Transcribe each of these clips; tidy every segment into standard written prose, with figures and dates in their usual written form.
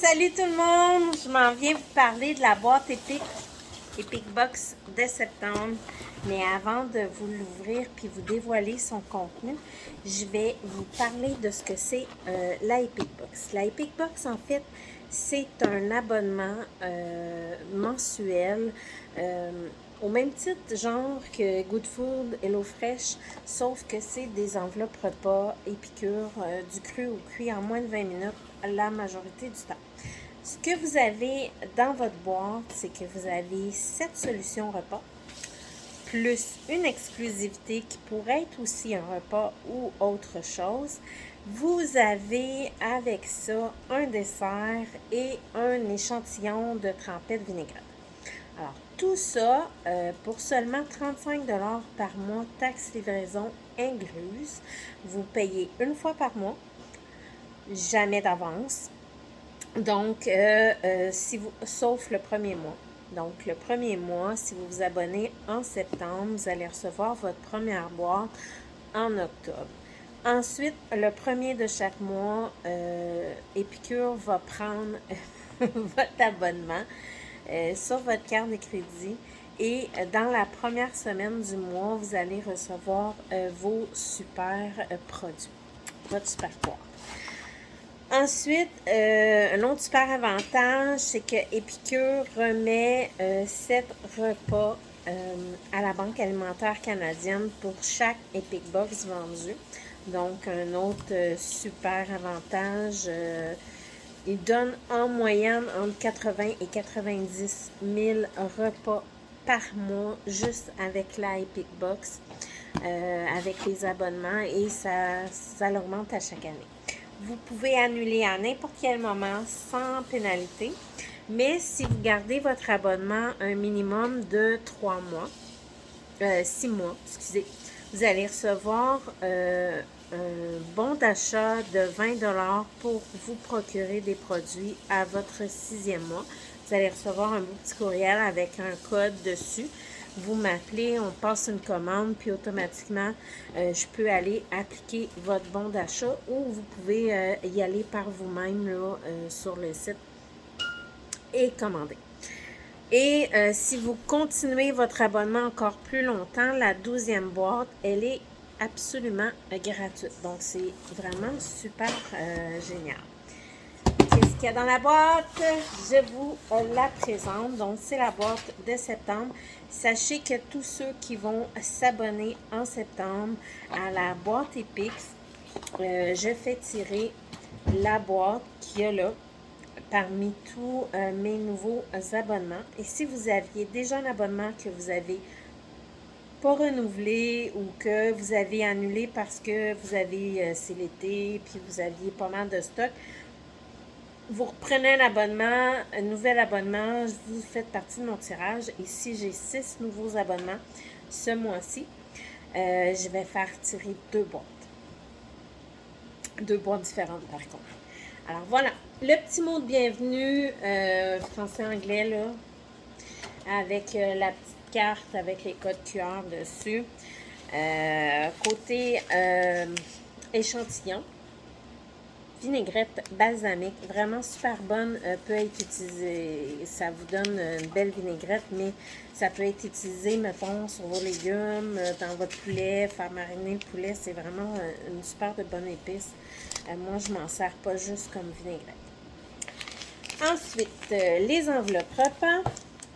Salut tout le monde! Je m'en viens vous parler de la boîte Epic Box de septembre. Mais avant de vous l'ouvrir puis vous dévoiler son contenu, je vais vous parler de ce que c'est la Epic Box. La Epic Box, en fait, c'est un abonnement mensuel au même titre genre que Good Food, HelloFresh, sauf que c'est des enveloppes repas Épicure, du cru au cuit en moins de 20 minutes la majorité du temps. Ce que vous avez dans votre boîte, c'est que vous avez 7 solutions repas, plus une exclusivité qui pourrait être aussi un repas ou autre chose. Vous avez avec ça un dessert et un échantillon de trempette vinaigrette. Alors, tout ça pour seulement 35 $ par mois, taxes livraison incluses. Vous payez une fois par mois, jamais d'avance. Donc, sauf le premier mois. Donc, le premier mois, si vous vous abonnez en septembre, vous allez recevoir votre première boîte en octobre. Ensuite, le premier de chaque mois, Épicure va prendre votre abonnement sur votre carte de crédit. Et dans la première semaine du mois, vous allez recevoir vos super produits, votre super boîte. Ensuite, un autre super avantage, c'est que Épicure remet 7 repas à la Banque alimentaire canadienne pour chaque Epic Box vendue. Donc, un autre super avantage. Il donne en moyenne entre 80 et 90 000 repas par mois juste avec la Epic Box, avec les abonnements, et ça l'augmente à chaque année. Vous pouvez annuler à n'importe quel moment sans pénalité, mais si vous gardez votre abonnement un minimum de 6 mois, vous allez recevoir un bon d'achat de 20 $ pour vous procurer des produits à votre 6e mois. Vous allez recevoir un beau petit courriel avec un code dessus. Vous m'appelez, on passe une commande, puis automatiquement, je peux aller appliquer votre bon d'achat, ou vous pouvez y aller par vous-même là, sur le site et commander. Et si vous continuez votre abonnement encore plus longtemps, la 12e boîte, elle est absolument gratuite. Donc, c'est vraiment super génial. Qu'est-ce qu'il y a dans la boîte? Je vous la présente. Donc, c'est la boîte de septembre. Sachez que tous ceux qui vont s'abonner en septembre à la boîte Epic, je fais tirer la boîte qu'il y a là parmi tous mes nouveaux abonnements. Et si vous aviez déjà un abonnement que vous avez pas renouvelé ou que vous avez annulé parce que vous avez c'est l'été puis vous aviez pas mal de stock, vous reprenez un abonnement, un nouvel abonnement, vous faites partie de mon tirage. Ici, j'ai 6 nouveaux abonnements ce mois-ci. Je vais faire tirer 2 boîtes. 2 boîtes différentes, par contre. Alors, voilà. Le petit mot de bienvenue, français-anglais, là, avec la petite carte, avec les codes QR dessus. Côté échantillon, vinaigrette balsamique, vraiment super bonne, peut être utilisée, ça vous donne une belle vinaigrette, mais ça peut être utilisé, mettons, sur vos légumes, dans votre poulet, faire mariner le poulet, c'est vraiment une super de bonne épice. Moi, je m'en sers pas juste comme vinaigrette. Ensuite, les enveloppes repas.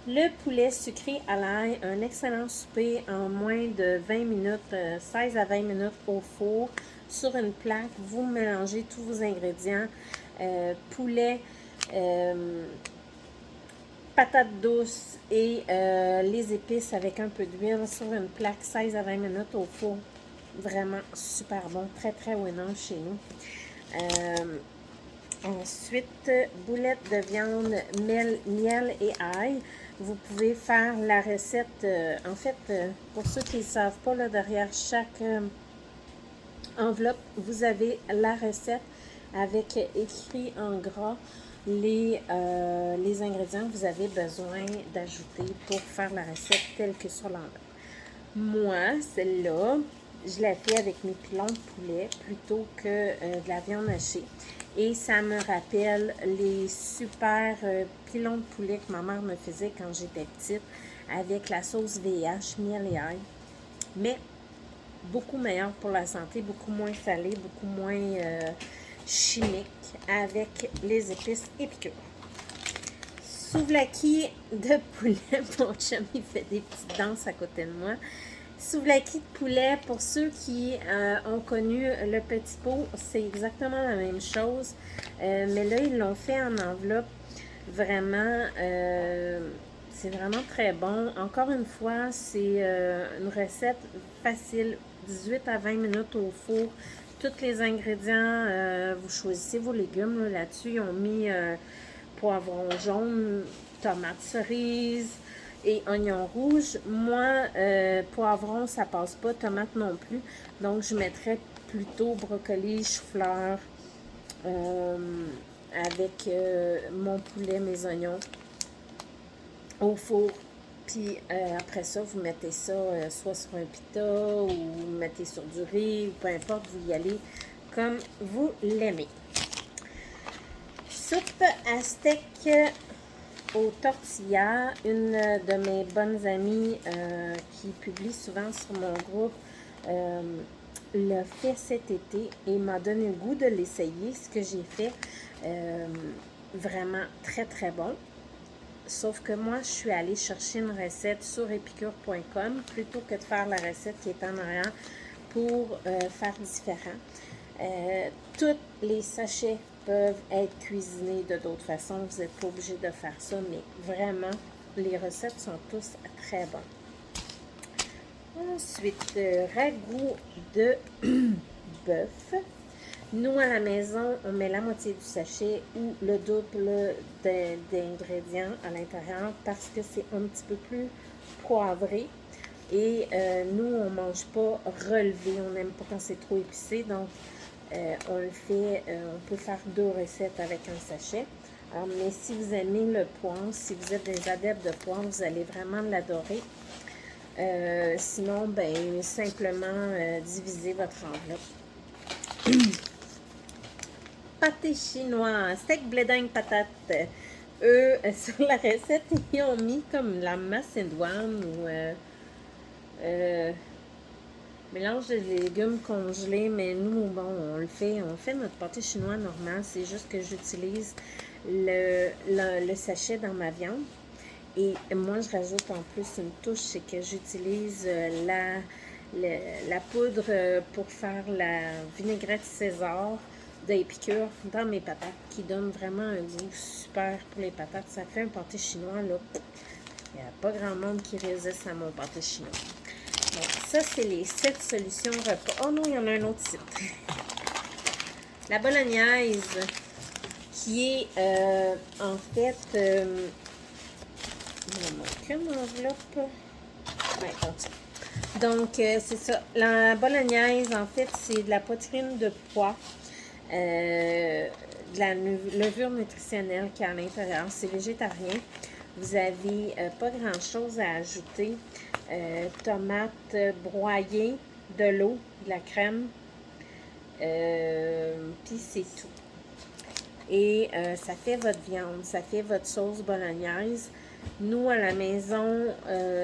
Le poulet sucré à l'ail, un excellent souper en moins de 20 minutes, 16 à 20 minutes au four. Sur une plaque, vous mélangez tous vos ingrédients, poulet, patates douces et les épices avec un peu d'huile sur une plaque, 16 à 20 minutes au four. Vraiment super bon, très très winner chez nous. Ensuite, boulettes de viande, miel et ail. Vous pouvez faire la recette, en fait, pour ceux qui ne savent pas, là, derrière chaque enveloppe, vous avez la recette avec écrit en gras les ingrédients que vous avez besoin d'ajouter pour faire la recette telle que sur l'enveloppe. Moi, celle-là, je la fais avec mes pilons de poulet plutôt que de la viande hachée. Et ça me rappelle les super pilons de poulet que ma mère me faisait quand j'étais petite avec la sauce VH, miel et ail. Mais beaucoup meilleur pour la santé, beaucoup moins salé, beaucoup moins chimique avec les épices épicures. Souvlaki de poulet, mon chum il fait des petites danses à côté de moi. Souvlaki de poulet, pour ceux qui ont connu le petit pot, c'est exactement la même chose. Mais là, ils l'ont fait en enveloppe. Vraiment, c'est vraiment très bon. Encore une fois, c'est une recette facile, 18 à 20 minutes au four. Tous les ingrédients, vous choisissez vos légumes là-dessus. Ils ont mis poivron jaune, tomates cerises et oignons rouges. Moi, poivron, ça passe pas, tomate non plus. Donc, je mettrais plutôt brocoli, chou-fleur avec mon poulet, mes oignons au four. Puis après ça, vous mettez ça soit sur un pita ou vous mettez sur du riz, ou peu importe, vous y allez comme vous l'aimez. Soupe à steak aux tortillas. Une de mes bonnes amies qui publie souvent sur mon groupe l'a fait cet été et m'a donné le goût de l'essayer. Ce que j'ai fait, vraiment très très bon. Sauf que moi, je suis allée chercher une recette sur epicure.com plutôt que de faire la recette qui est en arrière pour faire différent. Tous les sachets peuvent être cuisinés de d'autres façons. Vous n'êtes pas obligé de faire ça, mais vraiment, les recettes sont tous très bonnes. Ensuite, ragoût de bœuf. Nous, à la maison, on met la moitié du sachet ou le double d'ingrédients à l'intérieur parce que c'est un petit peu plus poivré. Et nous, on ne mange pas relevé. On n'aime pas quand c'est trop épicé. Donc, on le fait, on peut faire 2 recettes avec un sachet. Alors, mais si vous aimez le poivre, si vous êtes des adeptes de poivre, vous allez vraiment l'adorer. Sinon, ben, simplement diviser votre enveloppe. Pâté chinois, steak blé d'Inde patate. Eux, sur la recette, ils ont mis comme la macédoine ou mélange de légumes congelés, mais nous, bon, on fait notre pâté chinois normal. C'est juste que j'utilise le sachet dans ma viande. Et moi, je rajoute en plus une touche, c'est que j'utilise la poudre pour faire la vinaigrette César d'Épicure dans mes patates, qui donne vraiment un goût super pour les patates. Ça fait un pâté chinois, là. Il n'y a pas grand monde qui résiste à mon pâté chinois. Donc, ça, c'est les 7 solutions repas. Oh non, il y en a un autre site. La bolognaise, qui est en fait... il manque une enveloppe. Ouais, donc, c'est ça. La bolognaise, en fait, c'est de la poitrine de pois. De la levure nutritionnelle qui est à l'intérieur. C'est végétarien. Vous avez pas grand-chose à ajouter. Tomates broyées, de l'eau, de la crème. Puis c'est tout. Et ça fait votre viande, ça fait votre sauce bolognaise. Nous, à la maison,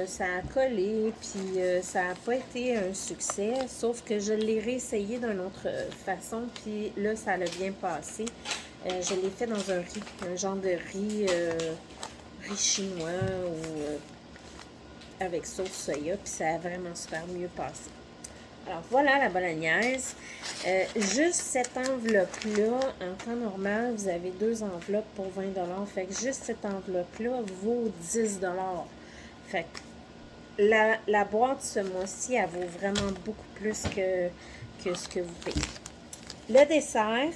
ça a collé, puis ça n'a pas été un succès, sauf que je l'ai réessayé d'une autre façon, puis là, ça a bien passé. Je l'ai fait dans un riz, un genre de riz chinois ou avec sauce soya, puis ça a vraiment super mieux passé. Alors, voilà la bolognaise. Juste cette enveloppe-là, en temps normal, vous avez 2 enveloppes pour 20 $. Fait que juste cette enveloppe-là vaut 10 $. Fait que la boîte ce mois-ci, elle vaut vraiment beaucoup plus que ce que vous payez. Le dessert,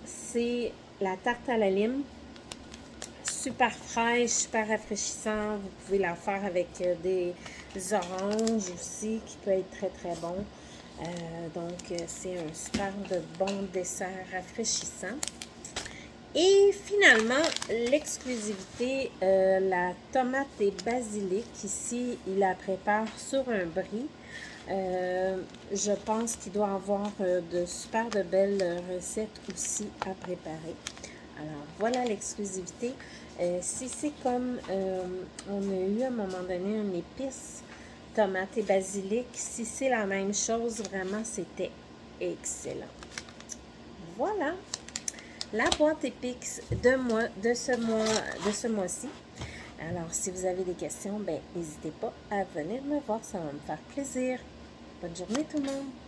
c'est la tarte à la lime. Super fraîche, super rafraîchissant. Vous pouvez la faire avec des oranges aussi, qui peut être très très bon. Donc, c'est un super de bon dessert rafraîchissant. Et finalement, l'exclusivité, la tomate et basilic. Ici, il la prépare sur un brie. Je pense qu'il doit avoir de super de belles recettes aussi à préparer. Alors, voilà l'exclusivité. Si c'est comme on a eu à un moment donné une épice, tomate et basilic, si c'est la même chose, vraiment, c'était excellent. Voilà, la boîte Épix de ce mois-ci. Alors, si vous avez des questions, ben, n'hésitez pas à venir me voir, ça va me faire plaisir. Bonne journée tout le monde!